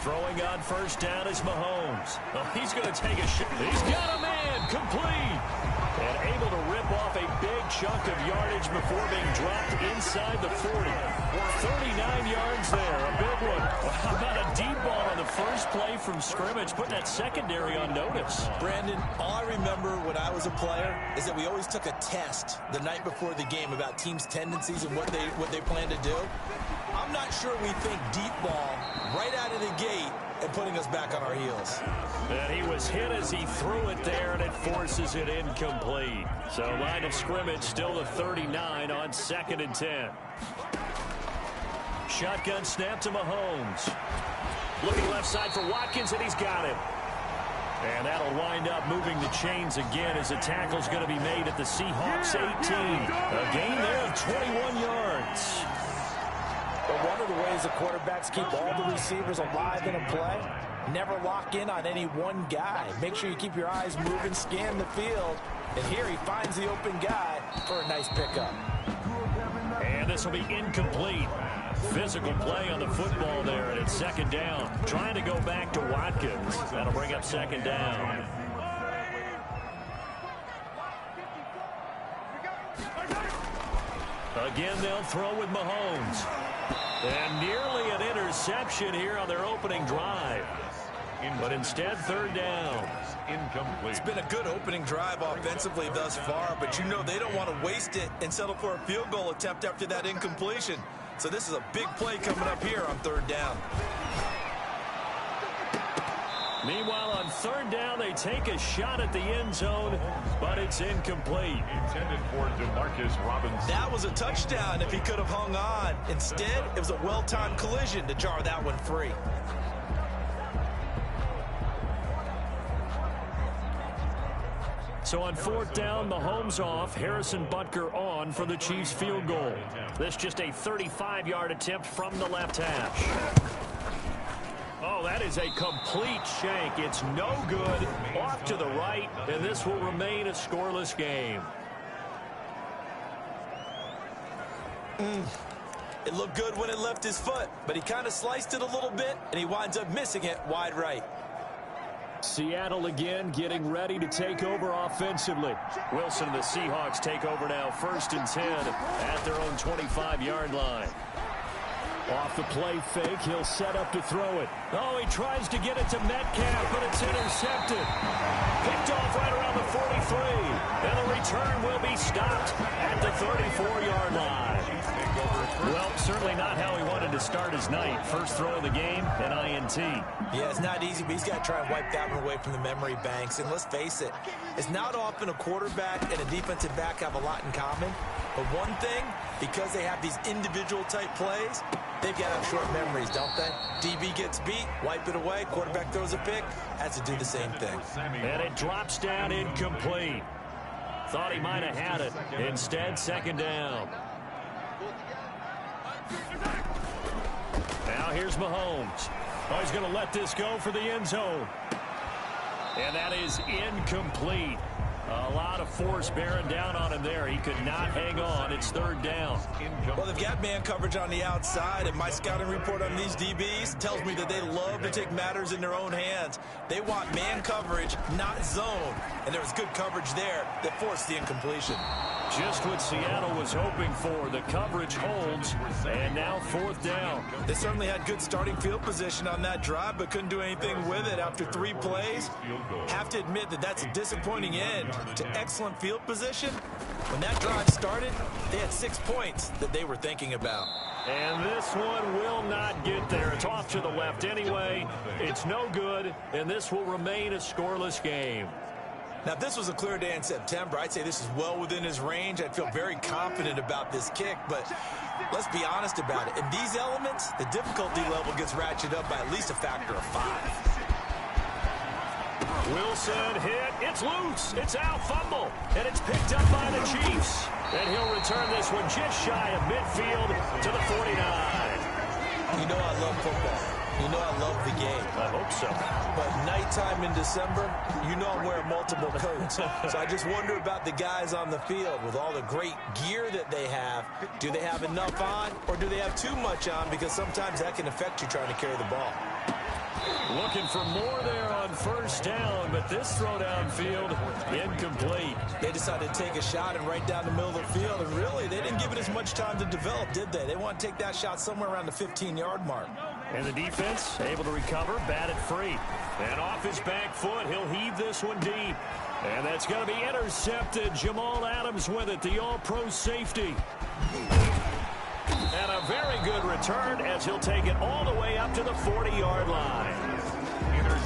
Throwing on first down is Mahomes. Oh, he's going to take a shot. He's got a man. Complete. And able to rip off a big chunk of yardage before being dropped inside the 40. 39 yards there. A big one. How about a deep ball on the first play from scrimmage, putting that secondary on notice? Brandon, all I remember when I was a player is that we always took a test the night before the game about teams' tendencies and what they plan to do. I'm not sure we think deep ball right out of the gate and putting us back on our heels. And he was hit as he threw it there, and it forces it incomplete. So line of scrimmage still to 39 on 2nd and 10. Shotgun snap to Mahomes. Looking left side for Watkins, and he's got him. And that'll wind up moving the chains again as the tackle's going to be made at the Seahawks 18. A gain there of 21 yards. But one of the ways the quarterbacks keep all the receivers alive in a play, never lock in on any one guy. Make sure you keep your eyes moving, scan the field. And here he finds the open guy for a nice pickup. And this will be incomplete. Physical play on the football there, and it's 2nd down. Trying to go back to Watkins. That'll bring up 2nd down. Again, they'll throw with Mahomes. And nearly an interception here on their opening drive. But instead, 3rd down. Incomplete. It's been a good opening drive offensively thus far, but you know they don't want to waste it and settle for a field goal attempt after that incompletion. So this is a big play coming up here on 3rd down. Meanwhile, on 3rd down, they take a shot at the end zone, but it's incomplete. Intended for DeMarcus Robinson. That was a touchdown if he could have hung on. Instead, it was a well-timed collision to jar that one free. So on 4th down, Mahomes off, Harrison Butker on for the Chiefs field goal. This just a 35-yard attempt from the left hash. Oh, that is a complete shank. It's no good. Off to the right, and this will remain a scoreless game. It looked good when it left his foot, but he kind of sliced it a little bit, and he winds up missing it wide right. Seattle again getting ready to take over offensively. Wilson and the Seahawks take over now, 1st and 10 at their own 25-yard line. Off the play fake, he'll set up to throw it. Oh, he tries to get it to Metcalf, but it's intercepted. Picked off right around the 43. And the return will be stopped at the 34-yard line. Well, certainly not how he wanted to start his night. First throw of the game, an INT. Yeah, it's not easy, but he's got to try and wipe that one away from the memory banks. And let's face it, it's not often a quarterback and a defensive back have a lot in common. But one thing, because they have these individual-type plays, they've got to have short memories, don't they? DB gets beat, wipe it away, quarterback throws a pick, has to do the same thing. And it drops down incomplete. Thought he might have had it. Instead, 2nd down. Now here's Mahomes. Oh, he's going to let this go for the end zone. And that is incomplete. A lot of force bearing down on him there. He could not hang on. It's 3rd down. Well, they've got man coverage on the outside, and my scouting report on these DBs tells me that they love to take matters in their own hands. They want man coverage, not zone. And there was good coverage there that forced the incompletion. Just what Seattle was hoping for. The coverage holds, and now 4th down. They certainly had good starting field position on that drive, but couldn't do anything with it after 3 plays. Have to admit that that's a disappointing end to excellent field position. When that drive started, they had 6 points that they were thinking about. And this one will not get there. It's off to the left anyway. It's no good, and this will remain a scoreless game. Now, if this was a clear day in September, I'd say this is well within his range. I'd feel very confident about this kick, but let's be honest about it. In these elements, the difficulty level gets ratcheted up by at least a factor of 5. Wilson hit. It's loose. It's out. Fumble. And it's picked up by the Chiefs. And he'll return this one just shy of midfield to the 49. You know I love football. You know I love the game. I hope so. But nighttime in December, you know I'm wearing multiple coats. So I just wonder about the guys on the field with all the great gear that they have. Do they have enough on, or do they have too much on? Because sometimes that can affect you trying to carry the ball. Looking for more there on first down, but this throw downfield incomplete. They decided to take a shot and right down the middle of the field, and really, they didn't give it as much time to develop, did they? They want to take that shot somewhere around the 15-yard mark. And the defense able to recover, batted free. And off his back foot, he'll heave this one deep. And that's going to be intercepted. Jamal Adams with it, the all-pro safety. And a very good return as he'll take it all the way up to the 40-yard line.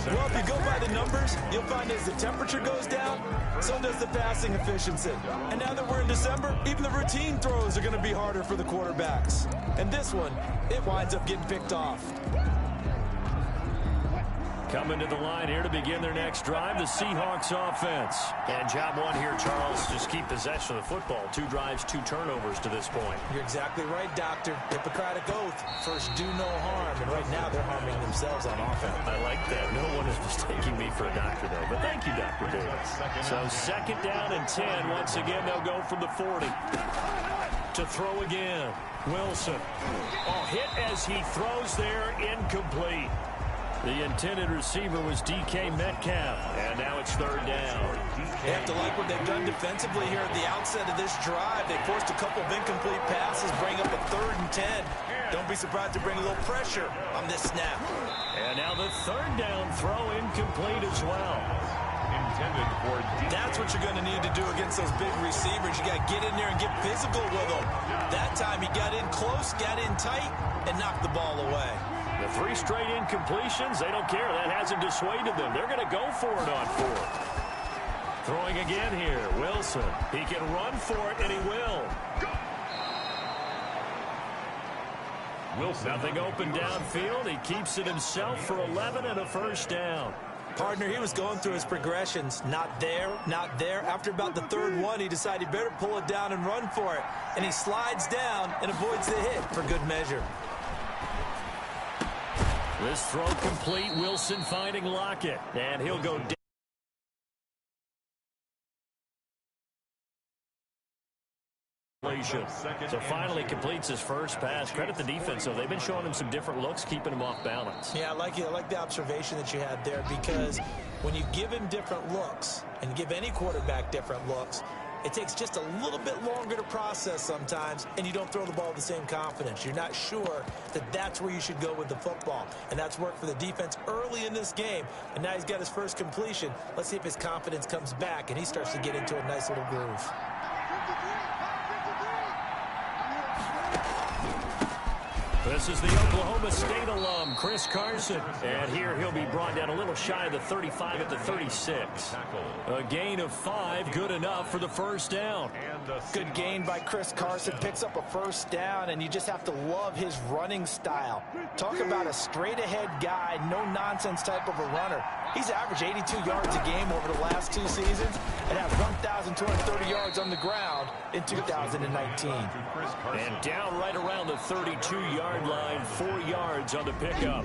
Well, if you go by the numbers, you'll find as the temperature goes down, so does the passing efficiency. And now that we're in December, even the routine throws are going to be harder for the quarterbacks. And this one, it winds up getting picked off. Coming to the line here to begin their next drive, the Seahawks offense. And job one here, Charles, just keep possession of the football. 2 drives, 2 turnovers to this point. You're exactly right, Doctor. Hippocratic oath. First, do no harm. And right now, they're harming themselves on offense. I like that. No one is mistaking me for a doctor, though. But thank you, Dr. Davis. So 2nd down and 10. Once again, they'll go from the 40. To throw again. Wilson. Oh, hit as he throws there. Incomplete. The intended receiver was DK Metcalf, and now it's 3rd down. They have to like what they've done defensively here at the outset of this drive. They forced a couple of incomplete passes, bring up a 3rd and 10. Don't be surprised to bring a little pressure on this snap. And now the 3rd down throw incomplete as well. Intended for That's what you're going to need to do against those big receivers. You got to get in there and get physical with them. That time he got in close, got in tight, and knocked the ball away. The 3 straight incompletions, they don't care. That hasn't dissuaded them. They're going to go for it on 4th. Throwing again here, Wilson. He can run for it, and he will. Wilson. Nothing open downfield. He keeps it himself for 11 and a 1st down. Partner, he was going through his progressions. Not there, not there. After about the 3rd one, he decided he better pull it down and run for it. And he slides down and avoids the hit for good measure. This throw complete. Wilson finding Lockett. And he'll go down. So finally completes his first pass. Credit the defense, though. They've been showing him some different looks, keeping him off balance. Yeah, I like it. I like the observation that you had there, because when you give him different looks and give any quarterback different looks, it takes just a little bit longer to process sometimes, and you don't throw the ball with the same confidence. You're not sure that that's where you should go with the football, and that's worked for the defense early in this game, and now he's got his first completion. Let's see if his confidence comes back, and he starts to get into a nice little groove. This is the Oklahoma State alum, Chris Carson. And here he'll be brought down a little shy of the 35 at the 36. A gain of 5, good enough for the 1st down. Good gain by Chris Carson. Picks up a 1st down, and you just have to love his running style. Talk about a straight-ahead guy, no-nonsense type of a runner. He's averaged 82 yards a game over the last 2 seasons and has 1,230 yards on the ground in 2019. And down right around the 32-yard line, 4 yards on the pickup.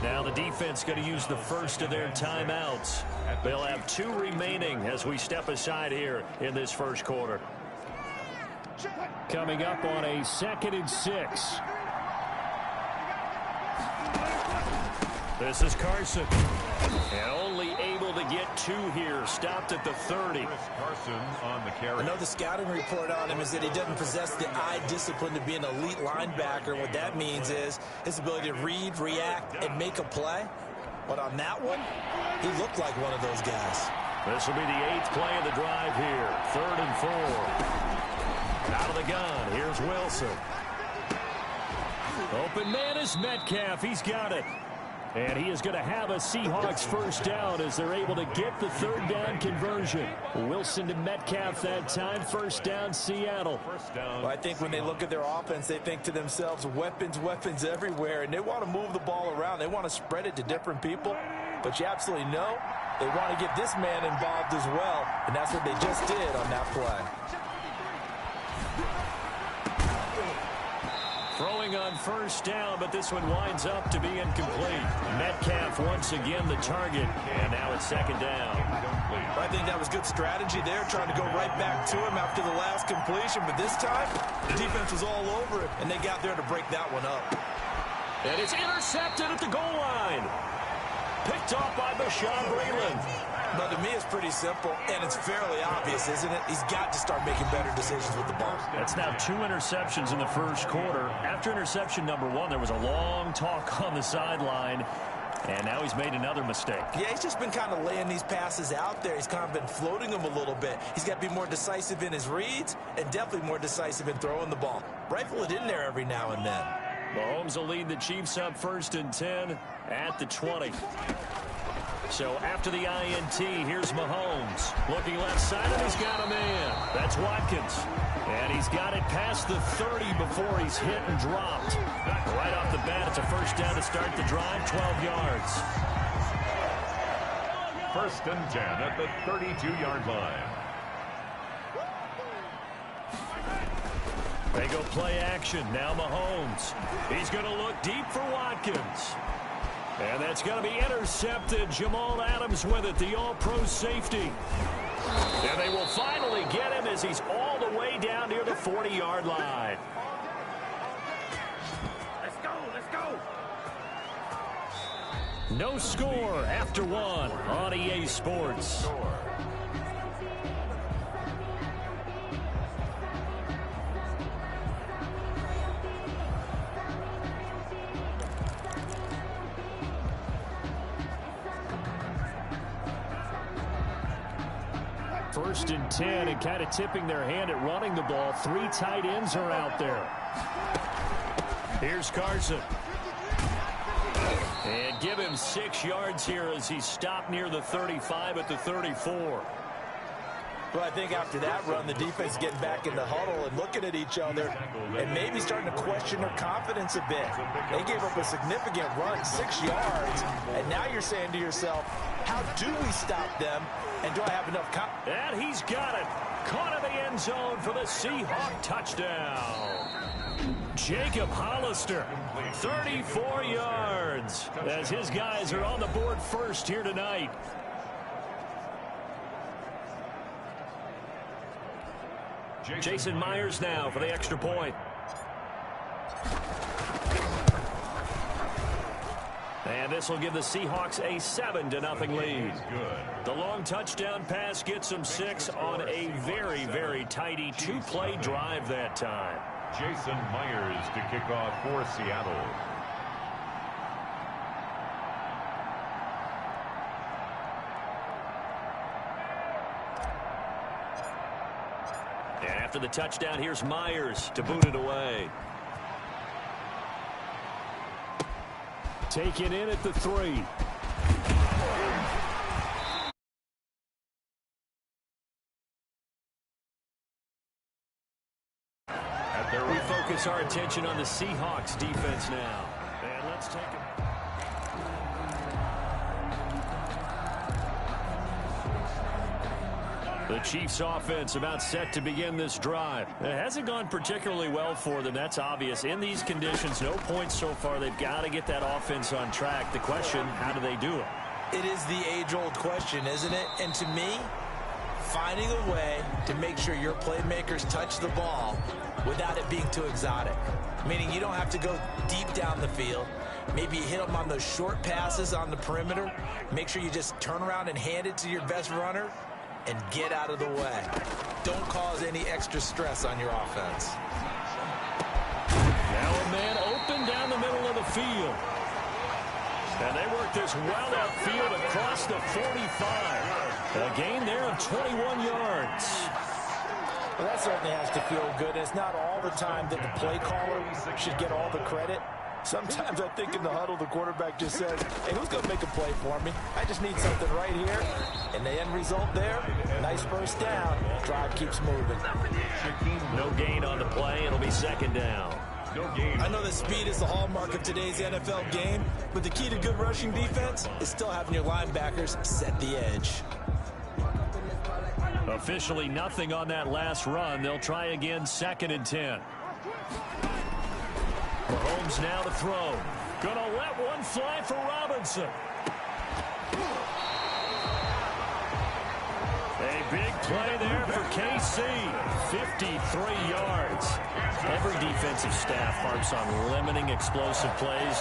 Now the defense going to use the first of their timeouts. They'll have 2 remaining as we step aside here in this first quarter. Coming up on a 2nd and 6. This is Carson. And only able to get 2 here. Stopped at the 30. Carson on the carry. I know the scouting report on him is that he doesn't possess the eye discipline to be an elite linebacker. What that means is his ability to read, react, and make a play. But on that one, he looked like one of those guys. This will be the 8th play of the drive here. 3rd and 4. Out of the gun. Here's Wilson. Open man is Metcalf. He's got it. And he is going to have a Seahawks 1st down as they're able to get the 3rd down conversion. Wilson to Metcalf that time. 1st down, Seattle. Well, I think when they look at their offense, they think to themselves, weapons, weapons everywhere. And they want to move the ball around. They want to spread it to different people. But you absolutely know they want to get this man involved as well. And that's what they just did on that play. Throwing on 1st down, but this one winds up to be incomplete. Metcalf once again the target, and now it's 2nd down. I think that was good strategy there, trying to go right back to him after the last completion. But this time, the defense was all over it, and they got there to break that one up. And it's intercepted at the goal line. Picked off by Bashaud Breeland. But to me, it's pretty simple, and it's fairly obvious, isn't it? He's got to start making better decisions with the ball. That's now 2 interceptions in the first quarter. After interception number 1, there was a long talk on the sideline, and now he's made another mistake. Yeah, he's just been kind of laying these passes out there. He's kind of been floating them a little bit. He's got to be more decisive in his reads and definitely more decisive in throwing the ball. Rifle it in there every now and then. Mahomes will lead the Chiefs up 1st and 10 at the 20. So after the INT, here's Mahomes. Looking left side, and he's got a man. That's Watkins. And he's got it past the 30 before he's hit and dropped. Right off the bat, it's a first down to start the drive, 12 yards. 1st and 10 at the 32-yard line. They go play action. Now Mahomes. He's going to look deep for Watkins. And that's going to be intercepted. Jamal Adams with it, the all-pro safety. And they will finally get him as he's all the way down near the 40-yard line. Let's go, let's go. No score after 1 on EA Sports. First and 10, and kind of tipping their hand at running the ball. 3 tight ends are out there. Here's Carson. And give him 6 yards here as he's stopped near the 35 at the 34. Well, I think after that run, the defense getting back in the huddle and looking at each other and maybe starting to question their confidence a bit. They gave up a significant run, 6 yards, and now you're saying to yourself, how do we stop them, and do I have enough confidence? And he's got it. Caught in the end zone for the Seahawk touchdown. Jacob Hollister, 34 yards, as his guys are on the board first here tonight. Jason Myers now for the extra point. And this will give the Seahawks a 7-0 lead. The long touchdown pass gets them 6 on a very, very tidy 2-play drive that time. Jason Myers to kick off for Seattle. And after the touchdown, here's Myers to boot it away. Taken in at the 3. We focus our attention on the Seahawks defense now. And let's take it. The Chiefs offense about set to begin this drive. It hasn't gone particularly well for them. That's obvious. In these conditions, no points so far. They've got to get that offense on track. The question, how do they do it? It is the age-old question, isn't it? And to me, finding a way to make sure your playmakers touch the ball without it being too exotic. Meaning you don't have to go deep down the field. Maybe you hit them on those short passes on the perimeter. Make sure you just turn around and hand it to your best runner and get out of the way. Don't cause any extra stress on your offense. Now a man open down the middle of the field. And they work this well upfield across the 45. A gain there of 21 yards. Well, that certainly has to feel good. It's not all the time that the play caller should get all the credit. Sometimes I think in the huddle, the quarterback just says, hey, who's going to make a play for me? I just need something right here. And the end result there, nice first down. Drive keeps moving. No gain on the play. It'll be 2nd down. No gain. I know that speed is the hallmark of today's NFL game, but the key to good rushing defense is still having your linebackers set the edge. Officially nothing on that last run. They'll try again, 2nd and 10. Mahomes now to throw. Gonna let one fly for Robinson. A big play there for KC. 53 yards. Every defensive staff harps on limiting explosive plays.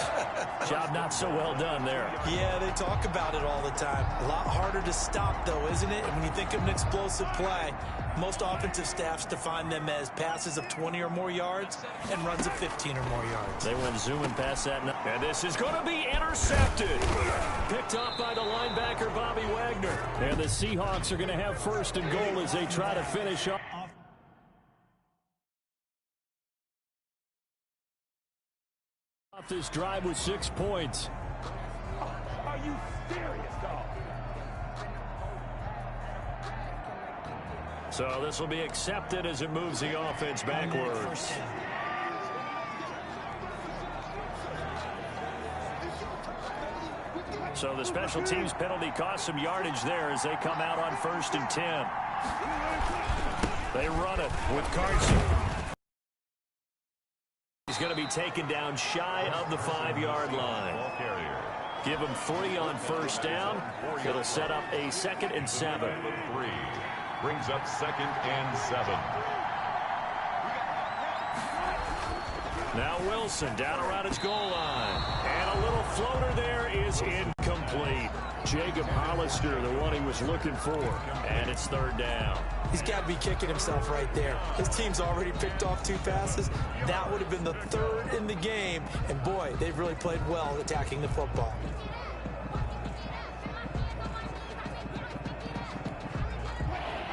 Job not so well done there. Yeah, they talk about it all the time. A lot harder to stop, though, isn't it? And when you think of an explosive play, most offensive staffs define them as passes of 20 or more yards and runs of 15 or more yards. They went zooming past that. And this is going to be intercepted. Picked up by the linebacker, Bobby Wagner. And the Seahawks are going to have first and goal as they try to finish off this drive with 6 points. Are you serious, dog? So this will be accepted as it moves the offense backwards. So the special teams penalty cost some yardage there as they come out on 1st and 10. They run it with Carson. He's going to be taken down shy of the 5-yard line. Give him 3 on 1st down. It'll set up a 2nd and 7. 3 brings up 2nd and 7. Now Wilson down around his goal line. And a little floater there is incomplete. Jacob Hollister, the one he was looking for. And it's 3rd down. He's got to be kicking himself right there. His team's already picked off 2 passes. That would have been the 3rd in the game. And, boy, they've really played well attacking the football.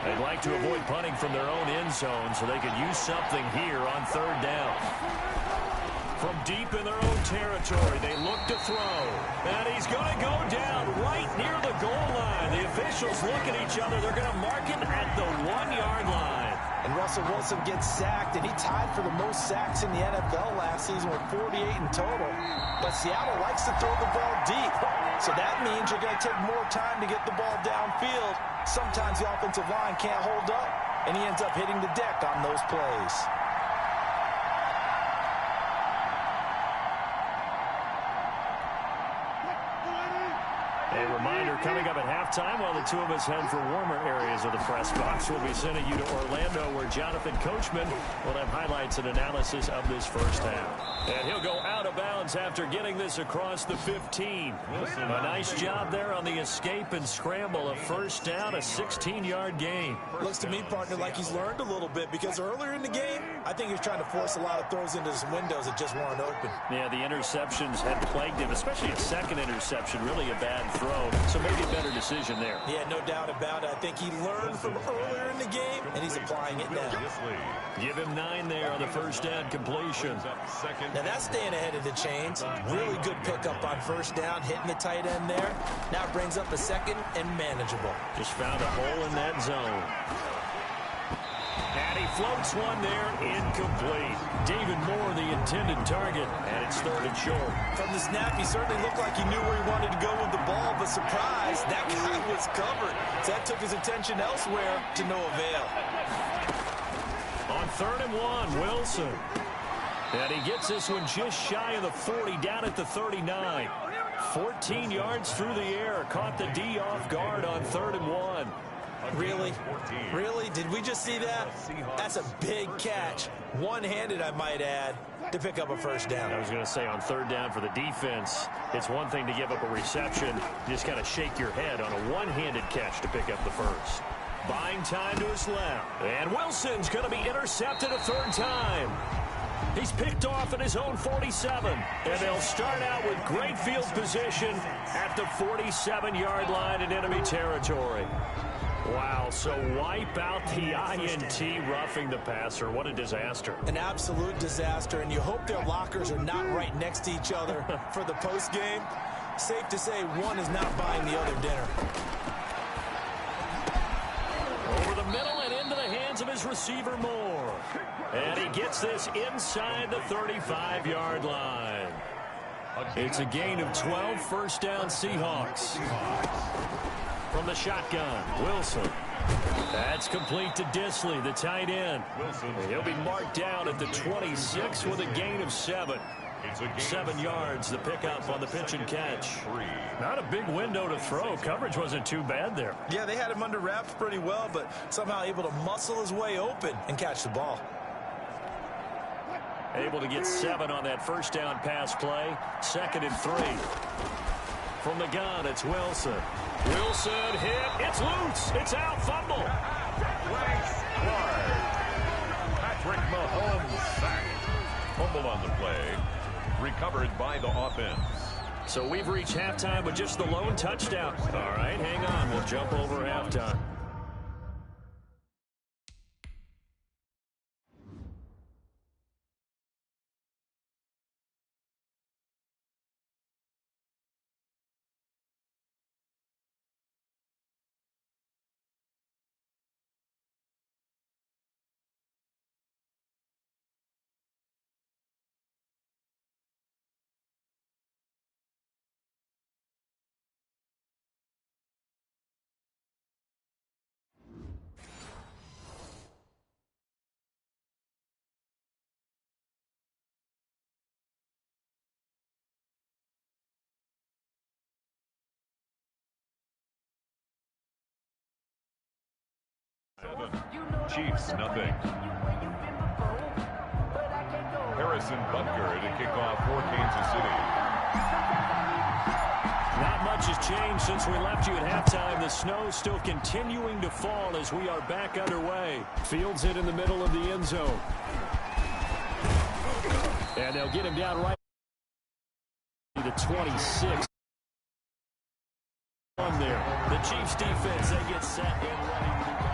They'd like to avoid punting from their own end zone so they could use something here on 3rd down. From deep in their own territory, they look to throw. And he's going to go down right near the goal line. The officials look at each other. They're going to mark him at the 1-yard line. And Russell Wilson gets sacked, and he tied for the most sacks in the NFL last season with 48 in total. But Seattle likes to throw the ball deep. So that means you're going to take more time to get the ball downfield. Sometimes the offensive line can't hold up, and he ends up hitting the deck on those plays. A reminder coming up at halftime while the two of us head for warmer areas of the press box. We'll be sending you to Orlando where Jonathan Coachman will have highlights and analysis of this first half. And he'll go out of bounds after getting this across the 15. A nice job there on the escape and scramble. A 1st down, a 16-yard gain. Looks to me, partner, like he's learned a little bit because earlier in the game, I think he was trying to force a lot of throws into some windows that just weren't open. Yeah, the interceptions had plagued him, especially a 2nd interception. Really a bad throw. So maybe a better decision there. Yeah, no doubt about it. I think he learned from earlier in the game, and he's applying it now. Give him 9 there on the 1st down completion. Now that's staying ahead of the chains. Really good pickup on 1st down, hitting the tight end there. Now brings up a 2nd and manageable. Just found a hole in that zone. And he floats one there, incomplete. David Moore, the intended target, and it's 3rd and short. From the snap, he certainly looked like he knew where he wanted to go with the ball, but surprise, that guy was covered. So that took his attention elsewhere to no avail. On 3rd and 1, Wilson. And he gets this one just shy of the 40, down at the 39. 14 yards through the air, caught the D off guard on 3rd and 1. Really? Really? Did we just see that? That's a big catch. One-handed, I might add, to pick up a 1st down. I was going to say on 3rd down for the defense, it's one thing to give up a reception. You just kind of shake your head on a one-handed catch to pick up the 1st. Buying time to his left. And Wilson's going to be intercepted a 3rd time. He's picked off at his own 47. And they'll start out with great field position at the 47-yard line in enemy territory. Wow, so wipe out the INT roughing the passer. What a disaster. An absolute disaster, and you hope their lockers are not right next to each other for the postgame. Safe to say one is not buying the other dinner. Over the middle and into the hands of his receiver, Moore. And he gets this inside the 35-yard line. It's a gain of 12, 1st down Seahawks. From the shotgun, Wilson. That's complete to Disley, the tight end. He'll be marked down at the 26 with a gain of 7. 7 yards, the pickup on the pitch and catch. Not a big window to throw. Coverage wasn't too bad there. Yeah, they had him under wraps pretty well, but somehow able to muscle his way open and catch the ball. Able to get 7 on that first down pass play. 2nd and 3. From the gun, it's Wilson. Wilson hit. It's loose. It's out. Fumble. Patrick Mahomes sacked. Fumble on the play. Recovered by the offense. So we've reached halftime with just the lone touchdown. All right, hang on. We'll jump over halftime. Chiefs, nothing. Harrison Butker to kick off for Kansas City. Not much has changed since we left you at halftime. The snow still continuing to fall as we are back underway. Fields it in the middle of the end zone. And they'll get him down right to 26. On there. The Chiefs defense, they get set and ready to go.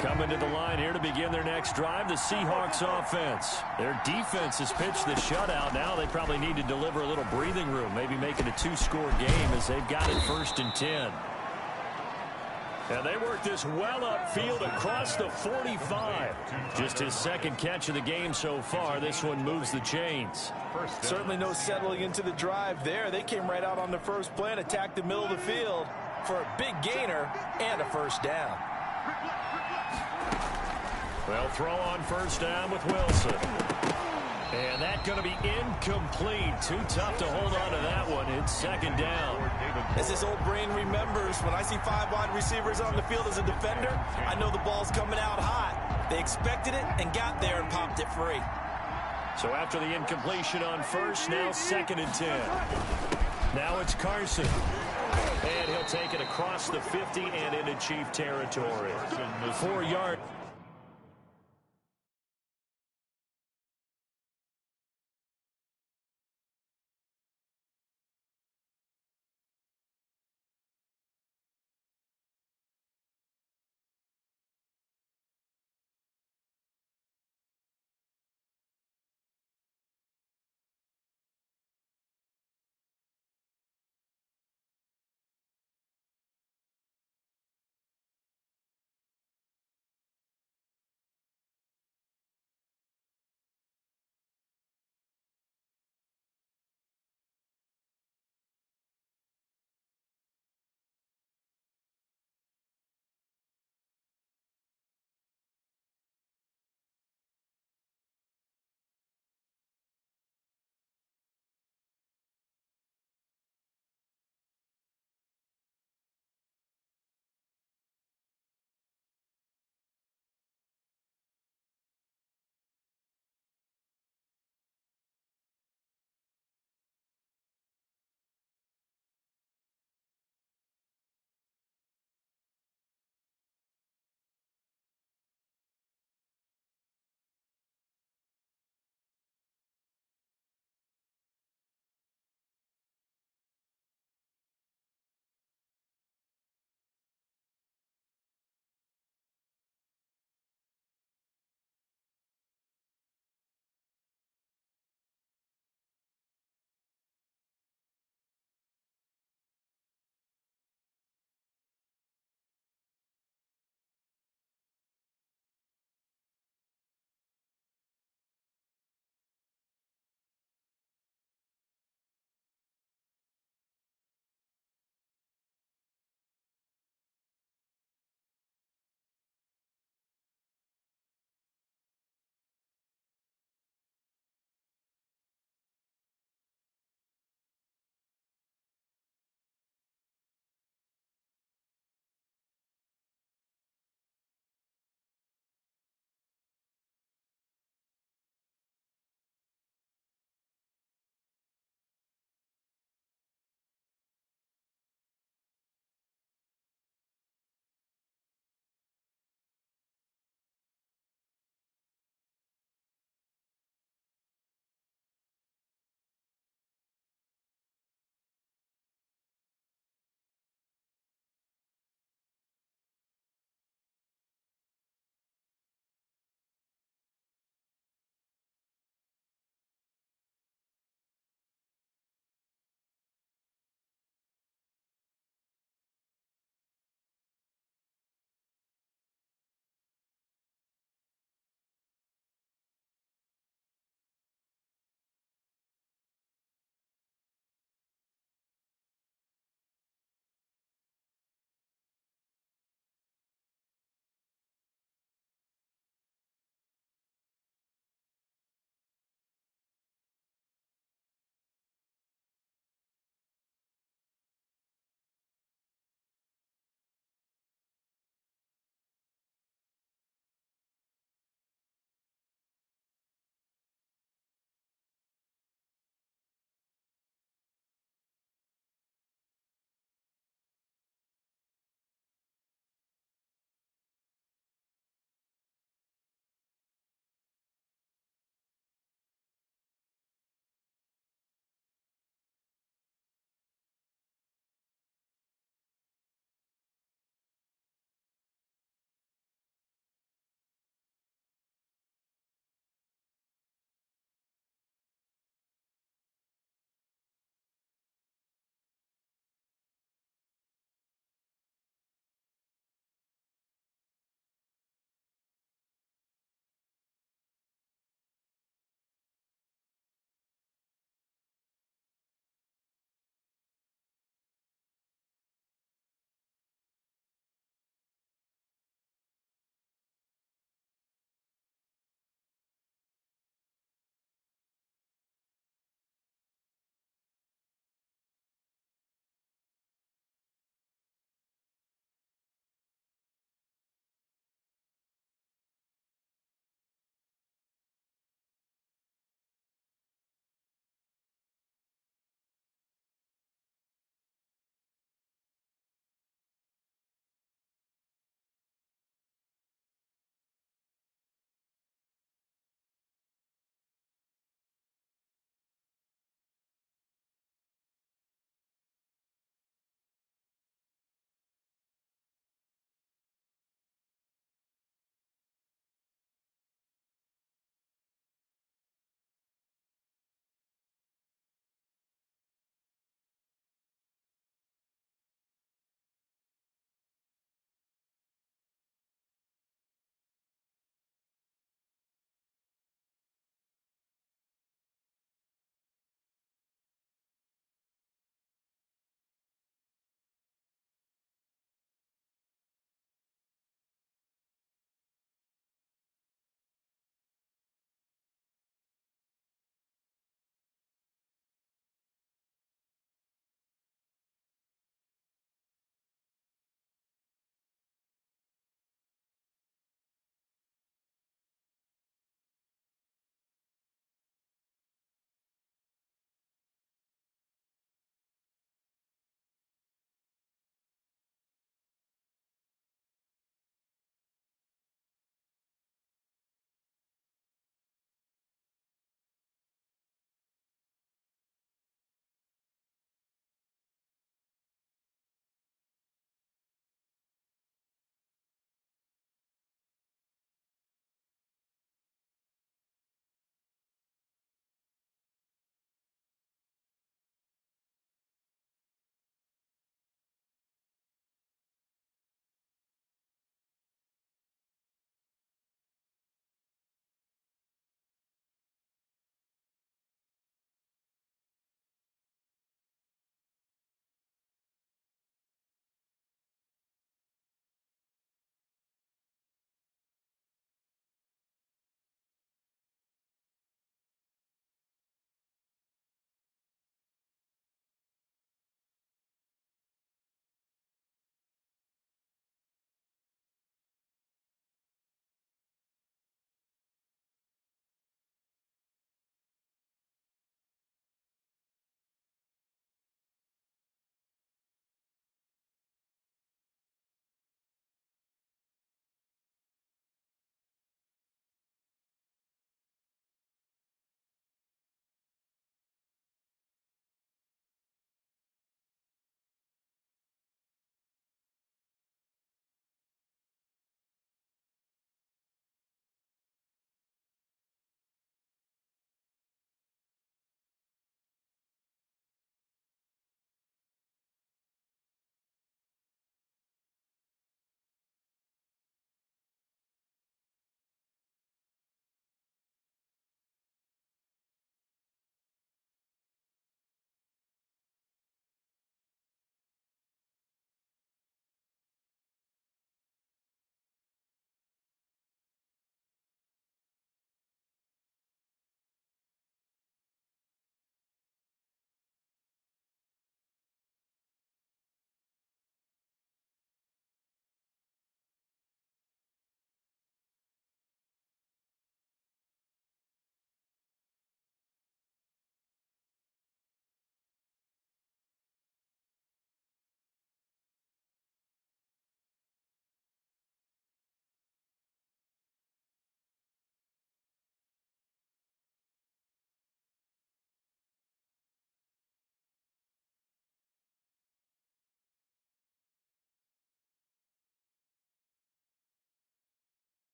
Coming to the line here to begin their next drive, the Seahawks offense. Their defense has pitched the shutout. Now they probably need to deliver a little breathing room, maybe make it a 2-score game as they've got it 1st and 10. And they work this well upfield across the 45. Just his 2nd catch of the game so far. This one moves the chains. Certainly no settling into the drive there. They came right out on the first play and attacked the middle of the field for a big gainer and a 1st down. Well, throw on 1st down with Wilson. And that's going to be incomplete. Too tough to hold on to that one. It's 2nd down. As this old brain remembers, when I see 5 wide receivers on the field as a defender, I know the ball's coming out hot. They expected it and got there and popped it free. So after the incompletion on 1st, now 2nd and 10. Now it's Carson. And he'll take it across the 50 and into Chief territory. 4-yard.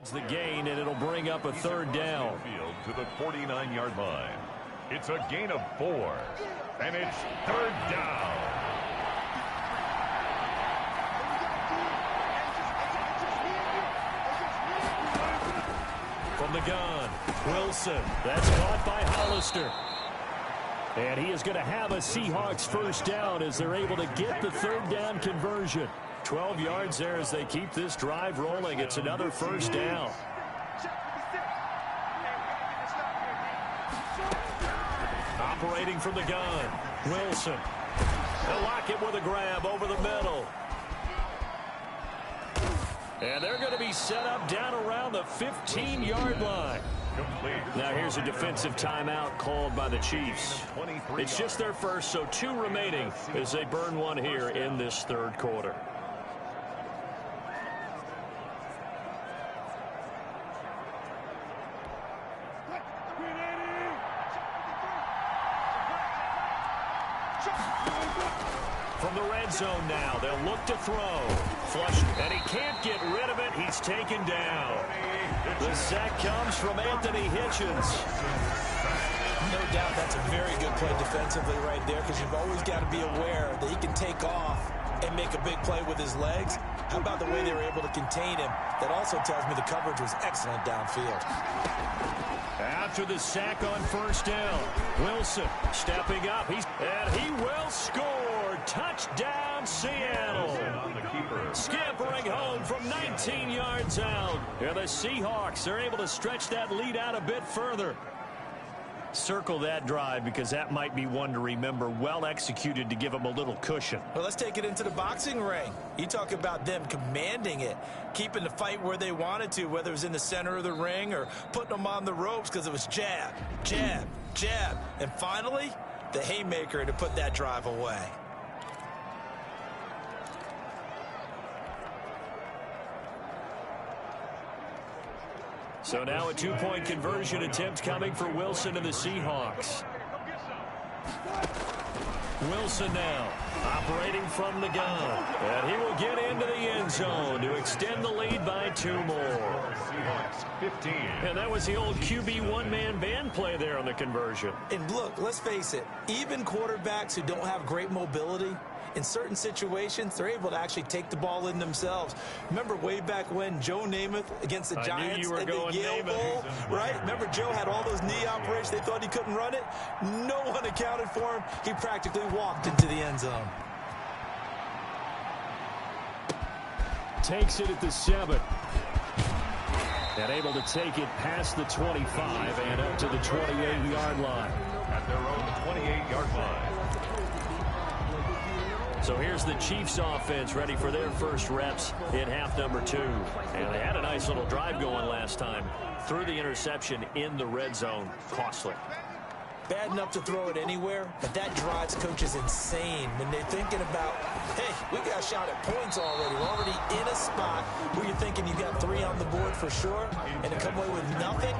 It's the gain, and it'll bring up a third down. Field to the 49-yard line. It's a gain of 4, and it's third down. From the gun, Wilson. That's caught by Hollister. And he is going to have a Seahawks first down as they're able to get the third down conversion. 12 yards there as they keep this drive rolling. It's another first down. Operating from the gun, Wilson. They'll lock it with a grab over the middle. And they're going to be set up down around the 15-yard line. Now here's a defensive timeout called by the Chiefs. It's just their first, so 2 remaining as they burn one here in this third quarter. From the red zone now, they'll look to throw. Flush, and he can't get rid of it. He's taken down. The sack comes from Anthony Hitchens. No doubt that's a very good play defensively right there, because you've always got to be aware that he can take off and make a big play with his legs. How about the way they were able to contain him? That also tells me the coverage was excellent downfield. After the sack on first down, Wilson stepping up. And he will score. Touchdown, Seattle. Scampering home from 19 yards out. And the Seahawks are able to stretch that lead out a bit further. Circle that drive because that might be one to remember. Well executed to give them a little cushion. Well, let's take it into the boxing ring. You talk about them commanding it, keeping the fight where they wanted to, whether it was in the center of the ring or putting them on the ropes, because it was jab, jab, jab. And finally, the haymaker to put that drive away. So now a 2-point conversion attempt coming for Wilson and the Seahawks. Wilson now operating from the gun. And he will get into the end zone to extend the lead by 2 more. Seahawks 15. And that was the old QB one-man band play there on the conversion. And look, let's face it, even quarterbacks who don't have great mobility, in certain situations, they're able to actually take the ball in themselves. Remember way back when Joe Namath against the Giants at the Yale Bowl, right? Remember Joe had all those knee operations. They thought he couldn't run it. No one accounted for him. He practically walked into the end zone. Takes it at the 7. And able to take it past the 25 and up to the 28-yard line. At their own 28-yard line. So here's the Chiefs offense ready for their first reps in half number 2. And they had a nice little drive going last time. Threw the interception in the red zone. Costly. Bad enough to throw it anywhere, but that drives coaches insane when they're thinking about, hey, we got a shot at points already. We're already in a spot where you're thinking you got 3 on the board for sure, and to come away with nothing,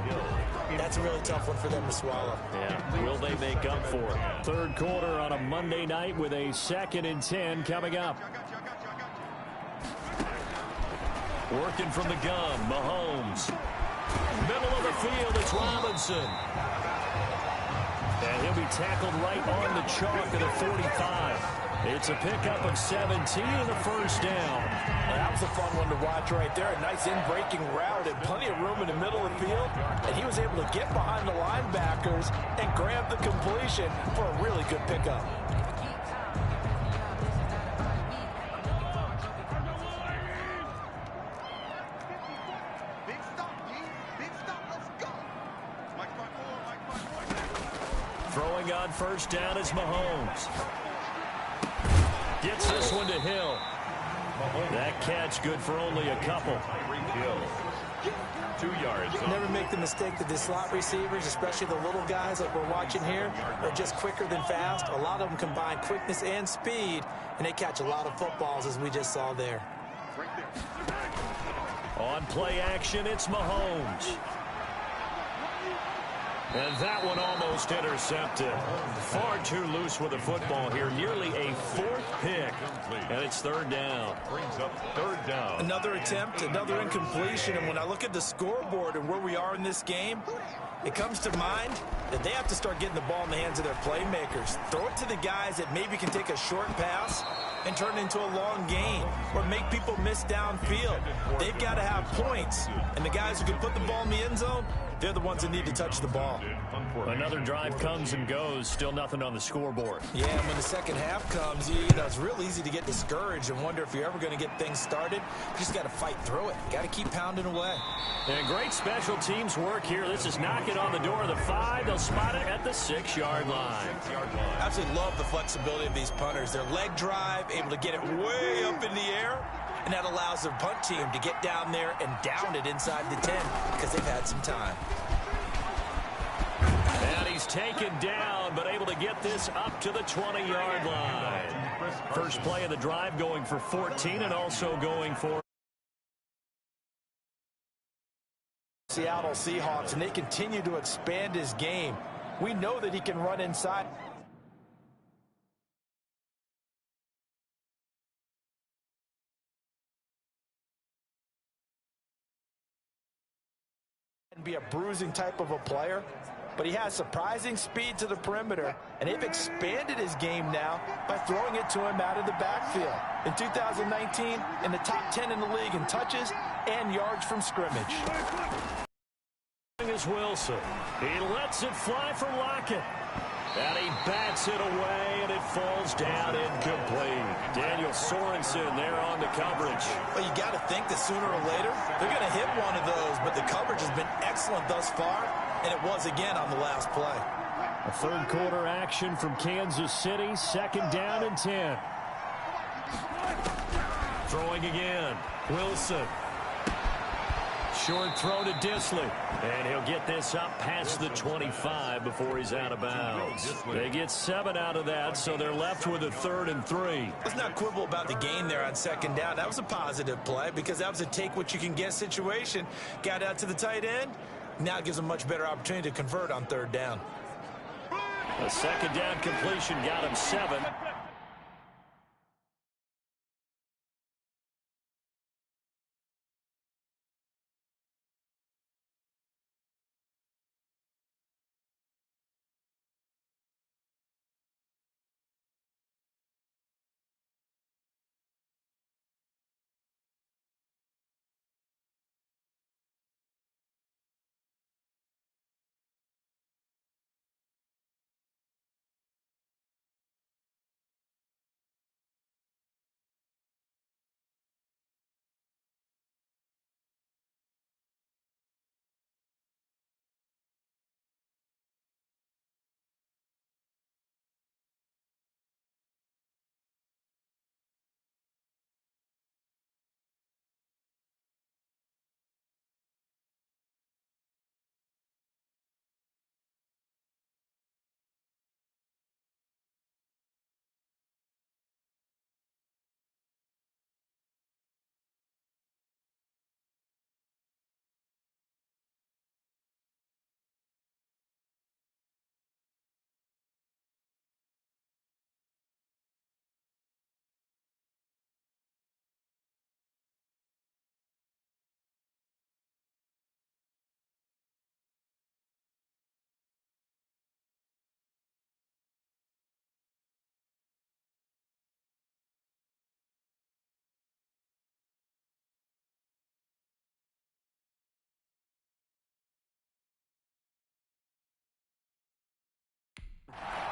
that's a really tough one for them to swallow. Yeah, will they make up for it? Third quarter on a Monday night with a 2nd and 10 coming up. Working from the gun, Mahomes. Middle of the field, it's Robinson. And he'll be tackled right on the chalk of the 45. It's a pickup of 17 and a first down. That was a fun one to watch right there. A nice in-breaking route and plenty of room in the middle of the field. And he was able to get behind the linebackers and grab the completion for a really good pickup. Throwing on first down is Mahomes. Gets this one to Hill. That catch good for only a couple. 2 yards. Never make the mistake that the slot receivers, especially the little guys like we're watching here, are just quicker than fast. A lot of them combine quickness and speed, and they catch a lot of footballs, as we just saw there. On play action, it's Mahomes. And that one almost intercepted. Far too loose with the football here. Nearly a fourth pick. And it's third down. Brings up third down. Another attempt, another incompletion. And when I look at the scoreboard and where we are in this game, it comes to mind that they have to start getting the ball in the hands of their playmakers. Throw it to the guys that maybe can take a short pass and turn it into a long gain or make people miss downfield. They've got to have points. And the guys who can put the ball in the end zone, they're the ones that need to touch the ball. Another drive comes and goes. Still nothing on the scoreboard. Yeah, and when the second half comes, it's real easy to get discouraged and wonder if you're ever going to get things started. You just got to fight through it. Got to keep pounding away. And great special teams work here. This is knocking on the door of the 5. They'll spot it at the 6-yard line. I absolutely love the flexibility of these punters. Their leg drive, able to get it way up in the air, and that allows the punt team to get down there and down it inside the 10 because they've had some time. And he's taken down, but able to get this up to the 20-yard line. First play of the drive going for 14 and also going for Seattle Seahawks, and they continue to expand his game. We know that he can run inside. And be a bruising type of a player, but he has surprising speed to the perimeter, and they've expanded his game now by throwing it to him out of the backfield. In 2019, in the top 10 in the league in touches and yards from scrimmage. Is Wilson. He lets it fly for Lockett. And he bats it away, and it falls down incomplete. Daniel Sorensen there on the coverage. Well, you got to think that sooner or later they're going to hit one of those, but the coverage has been excellent thus far, and it was again on the last play. A third quarter action from Kansas City, second down and 10. Throwing again, Wilson. Short throw to Disley, and he'll get this up past the 25 before he's out of bounds. They get 7 out of that, so they're left with a 3rd and 3. Let's not quibble about the gain there on second down. That was a positive play because that was a take-what-you-can-get situation. Got out to the tight end. Now it gives them a much better opportunity to convert on third down. A second down completion got him 7.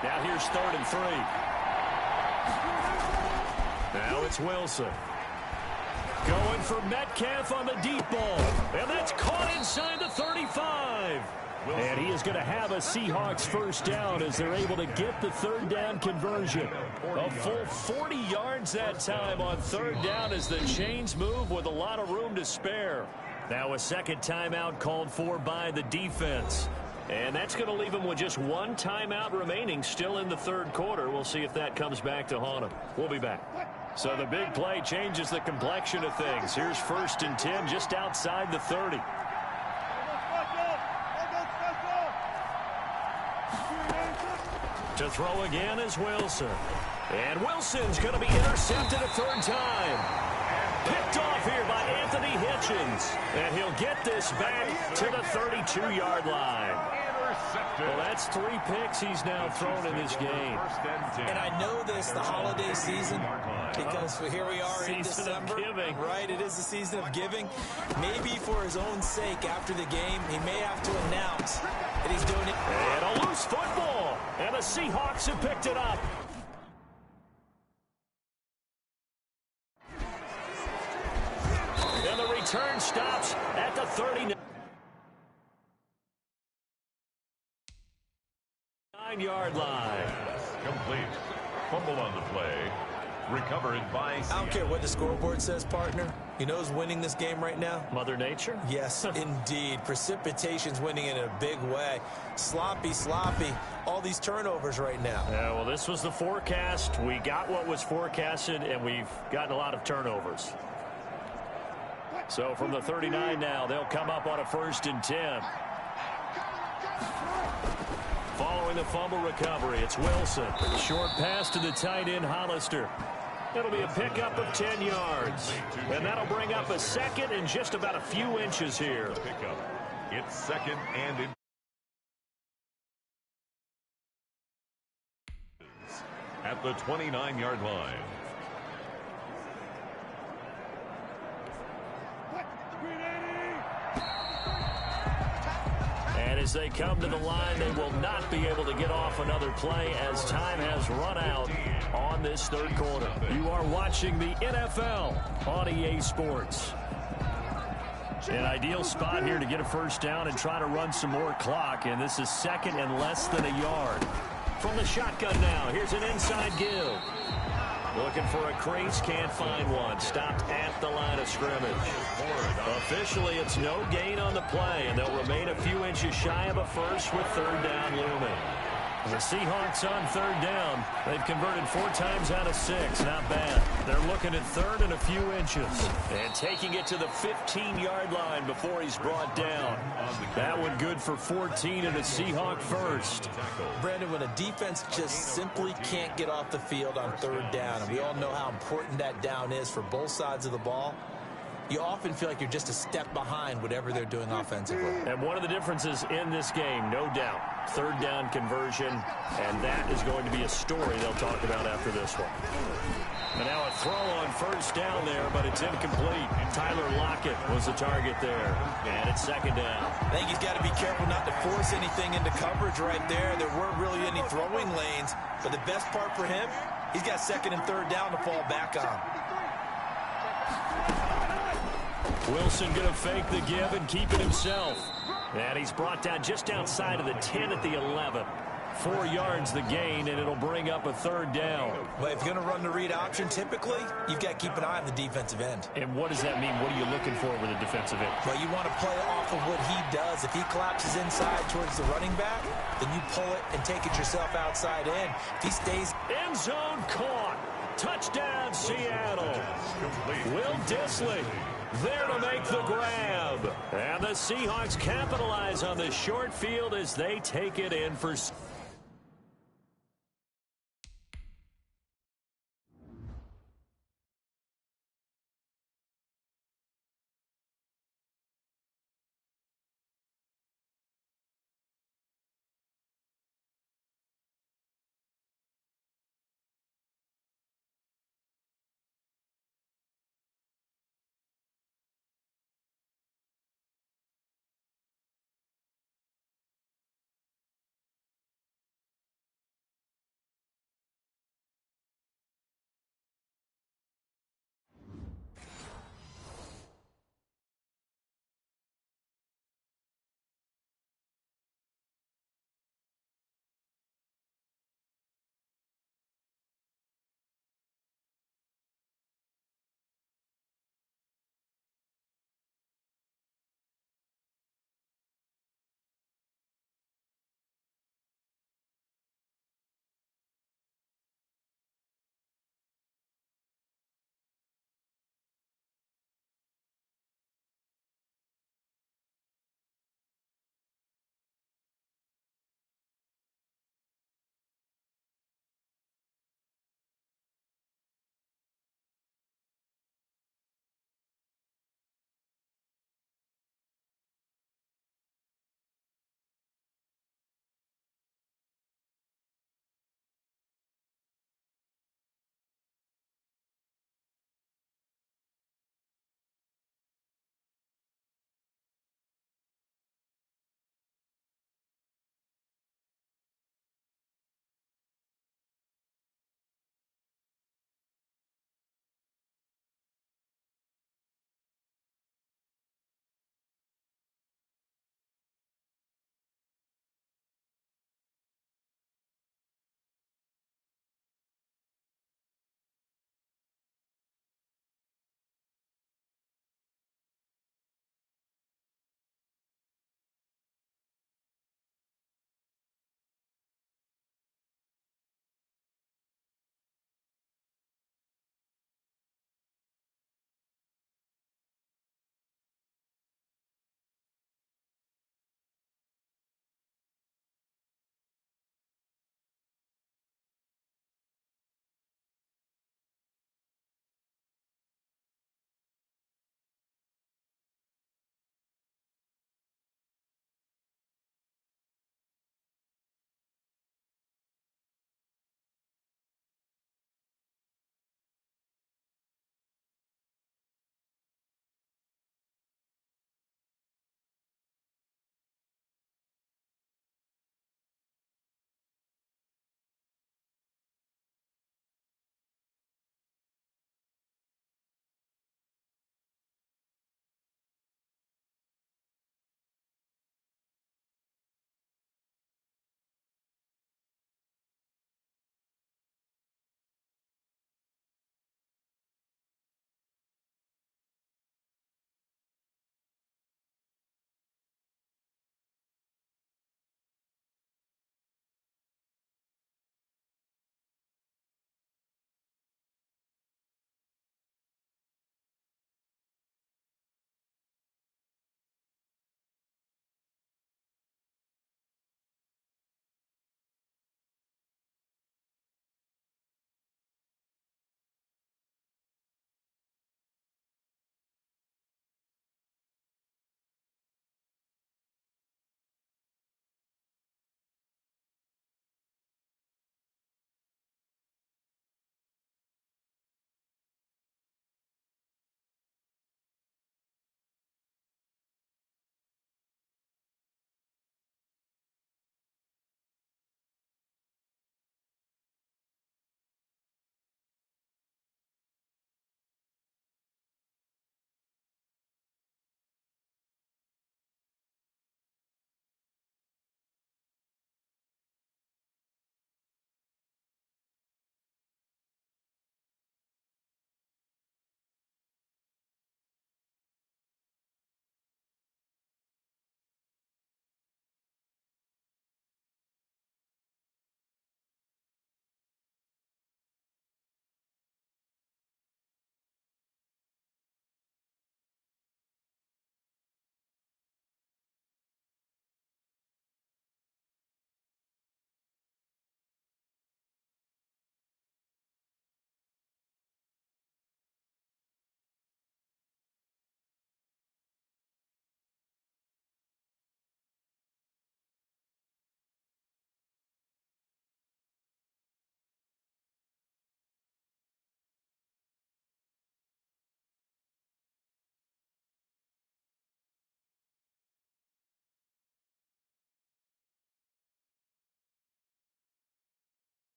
Now here's 3rd and 3. Now it's Wilson. Going for Metcalf on the deep ball. And that's caught inside the 35. And he is going to have a Seahawks first down as they're able to get the third down conversion. A full 40 yards that time on third down as the chains move with a lot of room to spare. Now a second timeout called for by the defense. And that's going to leave him with just one timeout remaining still in the third quarter. We'll see if that comes back to haunt him. We'll be back. So the big play changes the complexion of things. Here's 1st and 10 just outside the 30. To throw again is Wilson. And Wilson's going to be intercepted a third time. Picked off here by Anthony Hitchens. And he'll get this back to the 32-yard line. Well, that's 3 picks he's now thrown in this game. And I know this, the holiday season, because here we are in December. Right, it is the season of giving. Maybe for his own sake, after the game, he may have to announce that he's doing it. And a loose football. And the Seahawks have picked it up. And the return stops at the 39. 9-yard line. Complete. Fumble on the play. Recovered by I don't care what the scoreboard says, partner. You know who's winning this game right now? Mother Nature? Yes, indeed. Precipitation's winning in a big way. Sloppy. All these turnovers right now. Yeah, well, this was the forecast. We got what was forecasted, and we've gotten a lot of turnovers. So from the 39 now, they'll come up on a 1st and 10. Following the fumble recovery, it's Wilson. Short pass to the tight end, Hollister. It'll be a pickup of 10 yards. And that'll bring up a 2nd and just about a few inches here. It's 2nd and in. At the 29-yard line. And as they come to the line, they will not be able to get off another play as time has run out on this 3rd quarter. You are watching the NFL on EA Sports. An ideal spot here to get a 1st down and try to run some more clock, and this is 2nd and less than a yard. From the shotgun now, here's an inside give. Looking for a crease, can't find one. Stopped at the line of scrimmage. Officially, it's no gain on the play, and they'll remain a few inches shy of a 1st with 3rd down looming. The Seahawks on 3rd down. They've converted 4 times out of 6. Not bad. They're looking at 3rd and a few inches. And taking it to the 15-yard line before he's brought down. That one good for 14 and a Seahawk 1st. Brandon, when a defense just simply can't get off the field on 3rd down, and we all know how important that down is for both sides of the ball, you often feel like you're just a step behind whatever they're doing offensively. And one of the differences in this game, no doubt, 3rd down conversion, and that is going to be a story they'll talk about after this one. And now a throw on 1st down there, but it's incomplete. Tyler Lockett was the target there, and it's 2nd down. I think he's got to be careful not to force anything into coverage right there. There weren't really any throwing lanes, but the best part for him, he's got 2nd and 3rd down to fall back on. Wilson going to fake the give and keep it himself. And he's brought down just outside of the 10 at the 11. 4 yards the gain, and it'll bring up a 3rd down. Well, if you're going to run the read option, typically, you've got to keep an eye on the defensive end. And what does that mean? What are you looking for with a defensive end? Well, you want to play off of what he does. If he collapses inside towards the running back, then you pull it and take it yourself outside in. If he stays... End zone caught. Touchdown, Seattle. Will Dissly there to make the grab. And the Seahawks capitalize on the short field as they take it in for...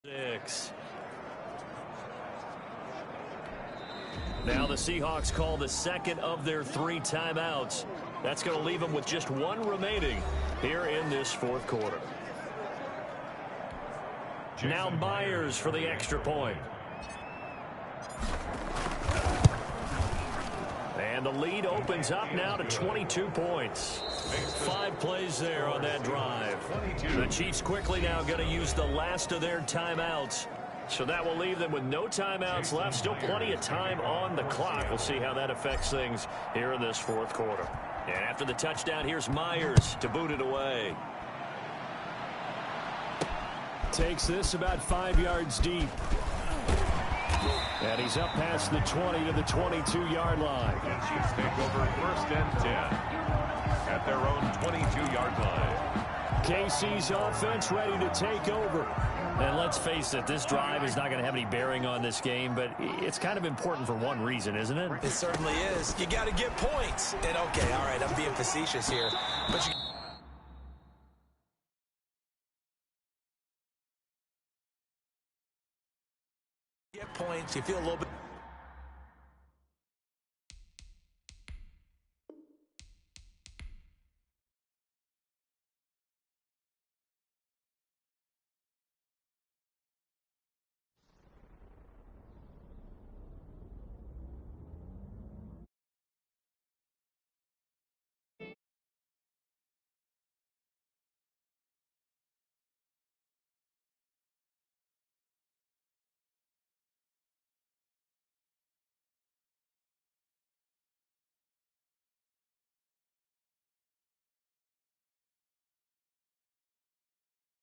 6. Now the Seahawks call the second of their 3 timeouts. That's going to leave them with just 1 remaining here in this fourth quarter. Now Myers for the extra point. And the lead opens up now to 22 points. 5 plays there on that drive. The Chiefs quickly now going to use the last of their timeouts. So that will leave them with no timeouts left. Still plenty of time on the clock. We'll see how that affects things here in this fourth quarter. And after the touchdown, here's Myers to boot it away. Takes this about 5 yards deep. And he's up past the 20 to the 22-yard line. And Chiefs take over 1st and 10 at their own 22-yard line. KC's offense ready to take over. And let's face it, this drive is not going to have any bearing on this game, but it's kind of important for one reason, isn't it? It certainly is. You got to get points. And, okay, all right, I'm being facetious here. But you get points, you feel a little bit